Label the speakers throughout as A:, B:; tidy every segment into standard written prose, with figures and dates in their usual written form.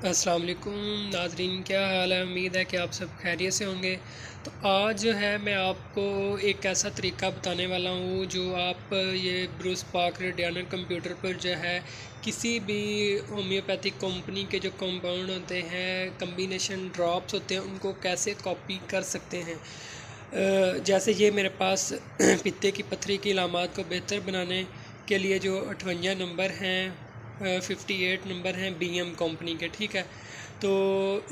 A: अस्सलाम वालेकुम नाज़रीन, क्या हाल है। उम्मीद है कि आप सब खैरियत से होंगे। तो आज जो है मैं आपको एक ऐसा तरीका बताने वाला हूँ जो आप ये ब्रूस पार्क रेडियन कंप्यूटर पर जो है किसी भी होम्योपैथिक कंपनी के जो कंपाउंड होते हैं, कम्बिनेशन ड्रॉप्स होते हैं, उनको कैसे कॉपी कर सकते हैं। जैसे ये मेरे पास पित्ते की पथरी की इलामात को बेहतर बनाने के लिए जो 58 नंबर हैं, 58 नंबर हैं BM कंपनी के, ठीक है। तो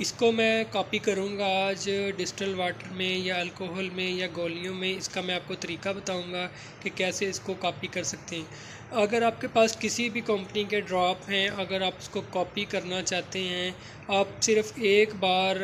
A: इसको मैं कॉपी करूँगा आज डिस्टिल वाटर में या अल्कोहल में या गोलियों में। इसका मैं आपको तरीका बताऊँगा कि कैसे इसको कॉपी कर सकते हैं। अगर आपके पास किसी भी कंपनी के ड्रॉप हैं, अगर आप उसको कॉपी करना चाहते हैं, आप सिर्फ एक बार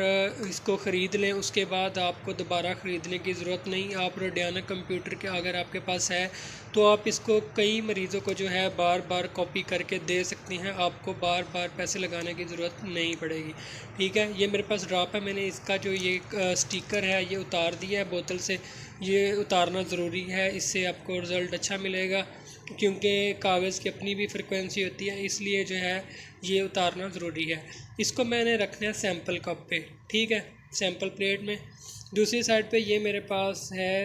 A: इसको ख़रीद लें, उसके बाद आपको दोबारा ख़रीदने की ज़रूरत नहीं। आप रेडियन कंप्यूटर के अगर आपके पास है तो आप इसको कई मरीज़ों को जो है बार बार कॉपी करके दे सकते हैं। आपको बार बार पैसे लगाने की ज़रूरत नहीं पड़ेगी, ठीक है। ये मेरे पास ड्रॉप है, मैंने इसका जो ये स्टिकर है ये उतार दिया है बोतल से। ये उतारना ज़रूरी है, इससे आपको रिज़ल्ट अच्छा मिलेगा, क्योंकि कागज़ की अपनी भी फ्रिक्वेंसी होती है, इसलिए जो है ये उतारना ज़रूरी है। इसको मैंने रखना है सैम्पल कप पे, ठीक है, सैम्पल प्लेट में। दूसरी साइड पे ये मेरे पास है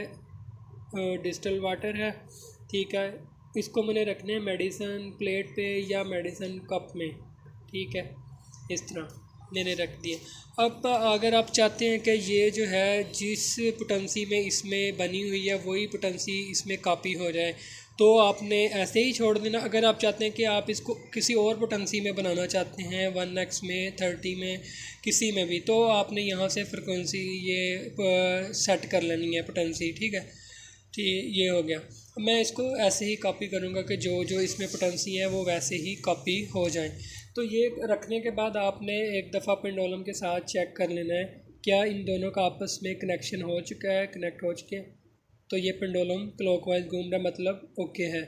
A: डिस्टिल वाटर है, ठीक है। इसको मैंने रखने हैं मेडिसन प्लेट पे या मेडिसन कप में, ठीक है। इस तरह मैंने रख दिए। अब अगर आप चाहते हैं कि ये जो है जिस पोटेंसी में इसमें बनी हुई है वही पोटेंसी इसमें कॉपी हो जाए, तो आपने ऐसे ही छोड़ देना। अगर आप चाहते हैं कि आप इसको किसी और पोटेंसी में बनाना चाहते हैं, 1x में, 30 में, किसी में भी, तो आपने यहाँ से फ्रिक्वेंसी ये सेट कर लेनी है पोटेंसी, ठीक है। ठीक, ये हो गया। मैं इसको ऐसे ही कॉपी करूँगा कि जो जो इसमें पोटेंसी है वो वैसे ही कॉपी हो जाएं। तो ये रखने के बाद आपने एक दफ़ा पेंडुलम के साथ चेक कर लेना है क्या इन दोनों का आपस में कनेक्शन हो चुका है, कनेक्ट हो चुके हैं। तो ये पेंडुलम क्लॉकवाइज घूम रहा, मतलब ओके है।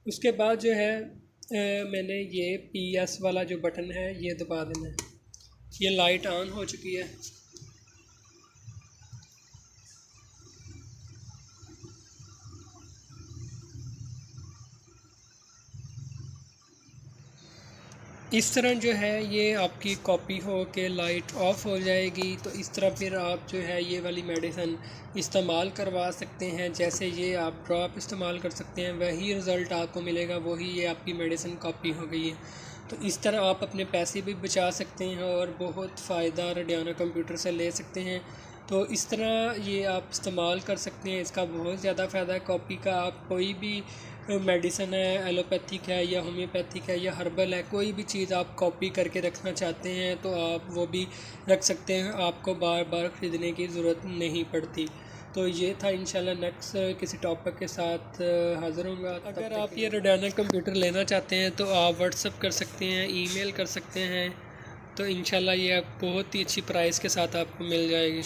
A: उसके बाद जो है मैंने ये PS वाला जो बटन है ये दबा देना है। ये लाइट ऑन हो चुकी है। इस तरह जो है ये आपकी कॉपी हो के लाइट ऑफ हो जाएगी। तो इस तरह फिर आप जो है ये वाली मेडिसिन इस्तेमाल करवा सकते हैं। जैसे ये आप ड्रॉप इस्तेमाल कर सकते हैं, वही रिज़ल्ट आपको मिलेगा, वही ये आपकी मेडिसिन कॉपी हो गई है। तो इस तरह आप अपने पैसे भी बचा सकते हैं और बहुत फ़ायदा रेडियन कंप्यूटर से ले सकते हैं। तो इस तरह ये आप इस्तेमाल कर सकते हैं, इसका बहुत ज़्यादा फ़ायदा है कॉपी का। आप कोई भी मेडिसिन है, एलोपैथिक है या होम्योपैथिक है या हर्बल है, कोई भी चीज़ आप कॉपी करके रखना चाहते हैं तो आप वो भी रख सकते हैं, आपको बार बार ख़रीदने की ज़रूरत नहीं पड़ती। तो ये था। इंशाल्लाह नेक्स्ट किसी टॉपिक के साथ हाज़िर होंगे। अगर आप ये रेडियन कंप्यूटर लेना चाहते हैं तो आप व्हाट्सअप कर सकते हैं, ईमेल कर सकते हैं। तो इंशाल्लाह ये बहुत ही अच्छी प्राइस के साथ आपको मिल जाएगी।